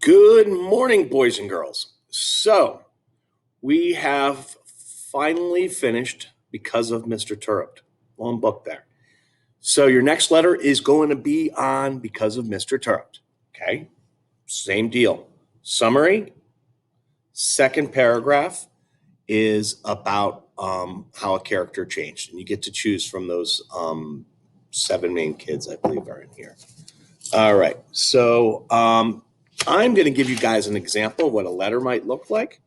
Good morning, boys and girls. So, we have finally finished Because of Mr. Turrup. Long book there. So, your next letter is going to be on Because of Mr. Turrup. Okay? Same deal. Summary. Second paragraph is about how a character changed. And you get to choose from those seven main kids, I believe, are in here. All right. So, I'm going to give you guys an example of what a letter might look like.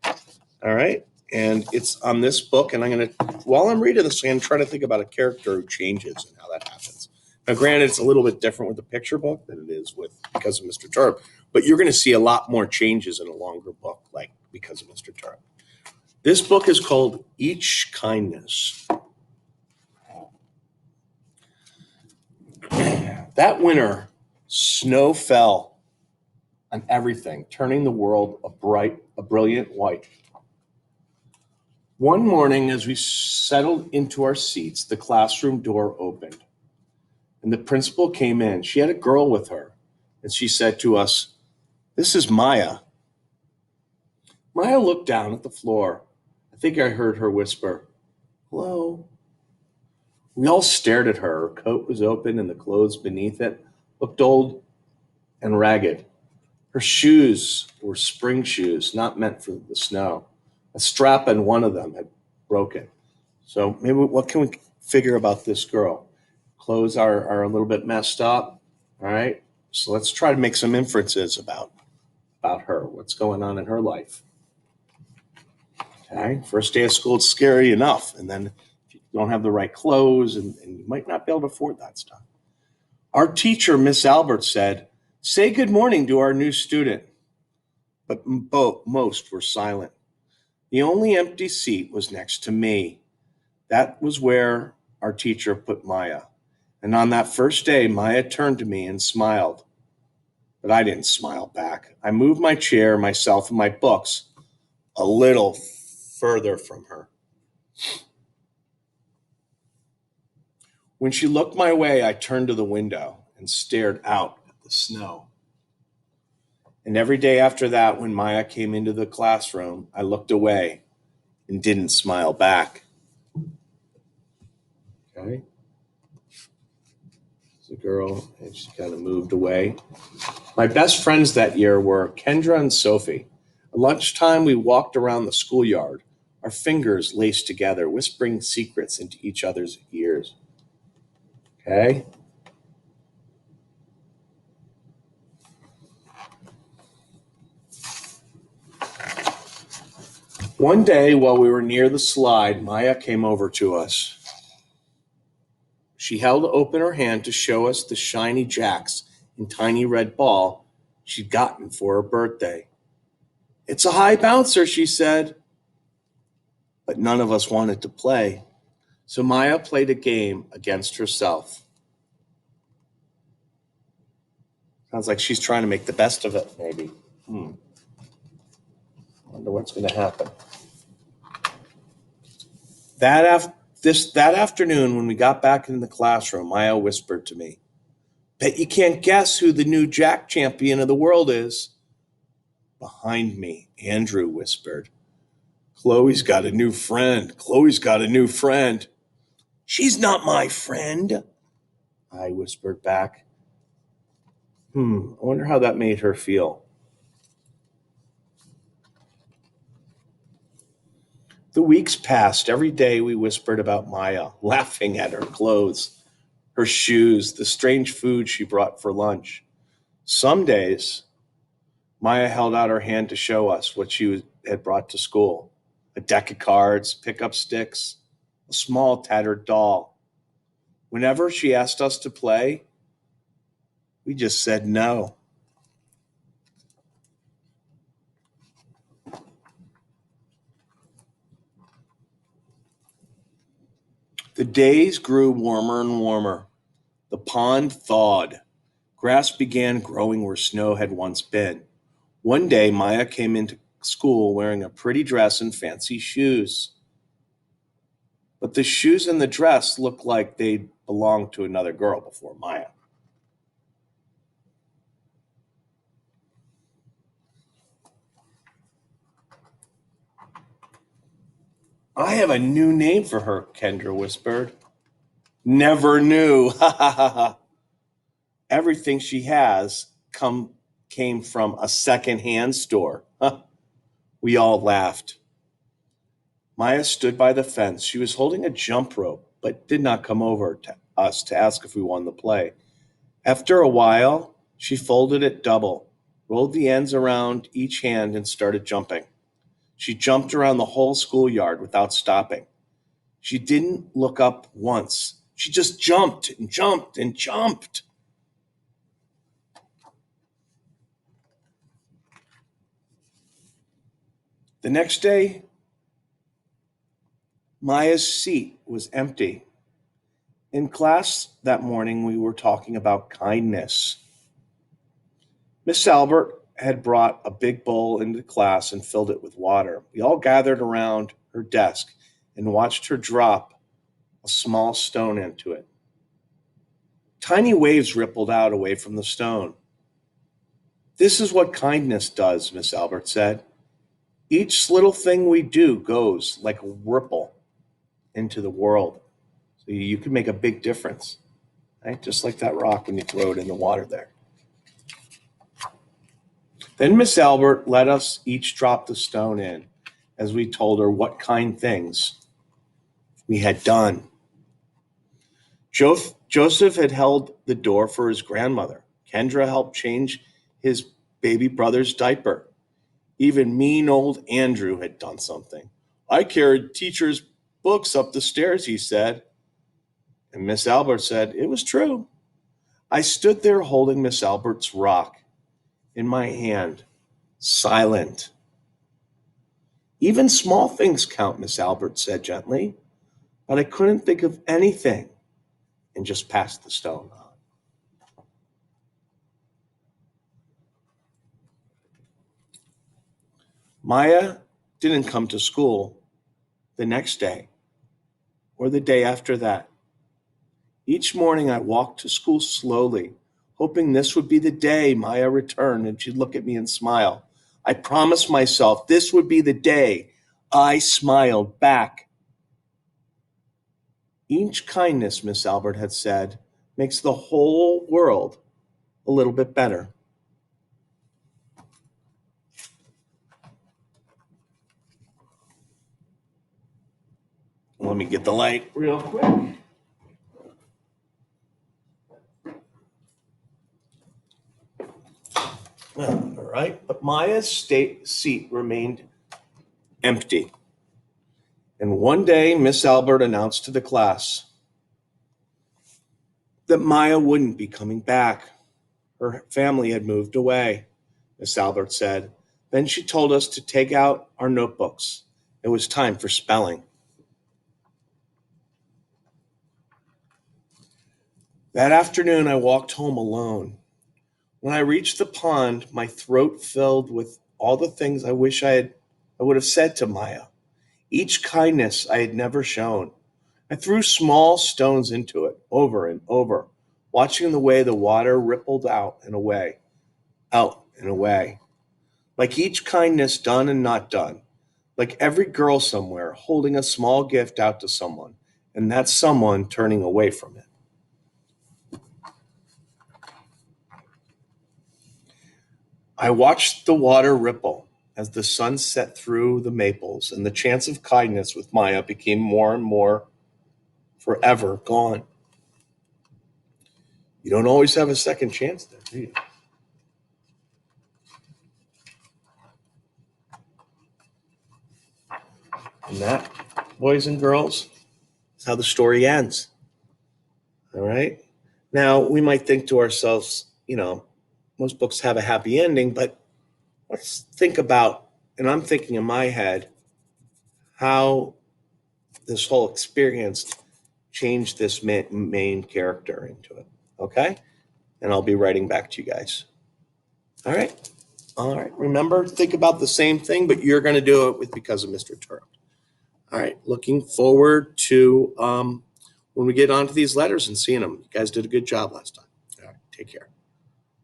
All right. And it's on this book. And while I'm reading this, I'm going to try to think about a character who changes and how that happens. Now, granted, it's a little bit different with the picture book than it is with Because of Mr. Turrup, but you're going to see a lot more changes in a longer book like Because of Mr. Turrup. This book is called Each Kindness. That winter, snow fell on everything, turning the world a brilliant white. One morning, as we settled into our seats, the classroom door opened, and the principal came in. She had a girl with her, and she said to us, "This is Maya." Maya looked down at the floor. I think I heard her whisper, "Hello." We all stared at her. Her coat was open, and the clothes beneath it looked old and ragged. Her shoes were spring shoes, not meant for the snow. A strap on one of them had broken. So maybe what can we figure about this girl? Clothes are a little bit messed up. All right. So let's try to make some inferences about her. What's going on in her life? Okay. First day of school, it's scary enough. And then if you don't have the right clothes and you might not be able to afford that stuff. Our teacher, Miss Albert, said, "Say good morning to our new student." But most were silent. The only empty seat was next to me. That was where our teacher put Maya. And on that first day, Maya turned to me and smiled. But I didn't smile back. I moved my chair, myself, and my books a little further from her. When she looked my way, I turned to the window and stared out at the snow. And every day after that, when Maya came into the classroom, I looked away and didn't smile back. Okay. The girl, and she kind of moved away. My best friends that year were Kendra and Sophie. At lunchtime, we walked around the schoolyard, our fingers laced together, whispering secrets into each other's ears. Okay? One day, while we were near the slide, Maya came over to us. She held open her hand to show us the shiny jacks and tiny red ball she'd gotten for her birthday. "It's a high bouncer," she said. But none of us wanted to play. So Maya played a game against herself. Sounds like she's trying to make the best of it, maybe. Wonder what's going to happen. That afternoon, when we got back in the classroom, Maya whispered to me, "Bet you can't guess who the new Jack champion of the world is." Behind me, Andrew whispered, "Chloe's got a new friend. Chloe's got a new friend." "She's not my friend," I whispered back. I wonder how that made her feel. The weeks passed. Every day we whispered about Maya, laughing at her clothes, her shoes, the strange food she brought for lunch. Some days, Maya held out her hand to show us what she had brought to school: a deck of cards, pickup sticks, a small tattered doll. Whenever she asked us to play, we just said no. The days grew warmer and warmer. The pond thawed. Grass began growing where snow had once been. One day, Maya came into school wearing a pretty dress and fancy shoes. But the shoes and the dress looked like they'd belonged to another girl before Maya. I have a new name for her, Kendra whispered. Never knew. Ha ha ha ha. Everything she has came from a secondhand store. Huh. We all laughed. Maya stood by the fence. She was holding a jump rope, but did not come over to us to ask if we won the play. After a while, she folded it double, rolled the ends around each hand, and started jumping. She jumped around the whole schoolyard without stopping. She didn't look up once. She just jumped and jumped and jumped. The next day, Maya's seat was empty. In class that morning, we were talking about kindness. Miss Albert had brought a big bowl into class and filled it with water. We all gathered around her desk and watched her drop a small stone into it. Tiny waves rippled out away from the stone. This is what kindness does, Miss Albert said. Each little thing we do goes like a ripple into the world. So you can make a big difference, right? Just like that rock when you throw it in the water there. Then Miss Albert let us each drop the stone in as we told her what kind things we had done. Joseph had held the door for his grandmother. Kendra helped change his baby brother's diaper. Even mean old Andrew had done something. I carried teacher's books up the stairs, he said. And Miss Albert said, it was true. I stood there holding Miss Albert's rock in my hand, silent. Even small things count, Miss Albert said gently, but I couldn't think of anything and just passed the stone on. Maya didn't come to school the next day or the day after that. Each morning I walked to school slowly, hoping this would be the day Maya returned and she'd look at me and smile. I promised myself this would be the day I smiled back. Each kindness, Miss Albert had said, makes the whole world a little bit better. Let me get the light real quick. All right, but Maya's seat remained empty. And one day, Miss Albert announced to the class that Maya wouldn't be coming back. Her family had moved away, Miss Albert said. Then she told us to take out our notebooks. It was time for spelling. That afternoon, I walked home alone. When I reached the pond, my throat filled with all the things I wish I would have said to Maya. Each kindness I had never shown. I threw small stones into it over and over, watching the way the water rippled out and away, like each kindness done and not done, like every girl somewhere holding a small gift out to someone, and that someone turning away from it. I watched the water ripple as the sun set through the maples, and the chance of kindness with Maya became more and more forever gone. You don't always have a second chance there, do you? And that, boys and girls, is how the story ends. All right. Now, we might think to ourselves, most books have a happy ending, but let's think about, and I'm thinking in my head, how this whole experience changed this main character into it. Okay. And I'll be writing back to you guys. All right. All right. Remember, think about the same thing, but you're going to do it with Because of Mr. Turtle. All right. Looking forward to when we get onto these letters and seeing them. You guys did a good job last time. All right. Take care.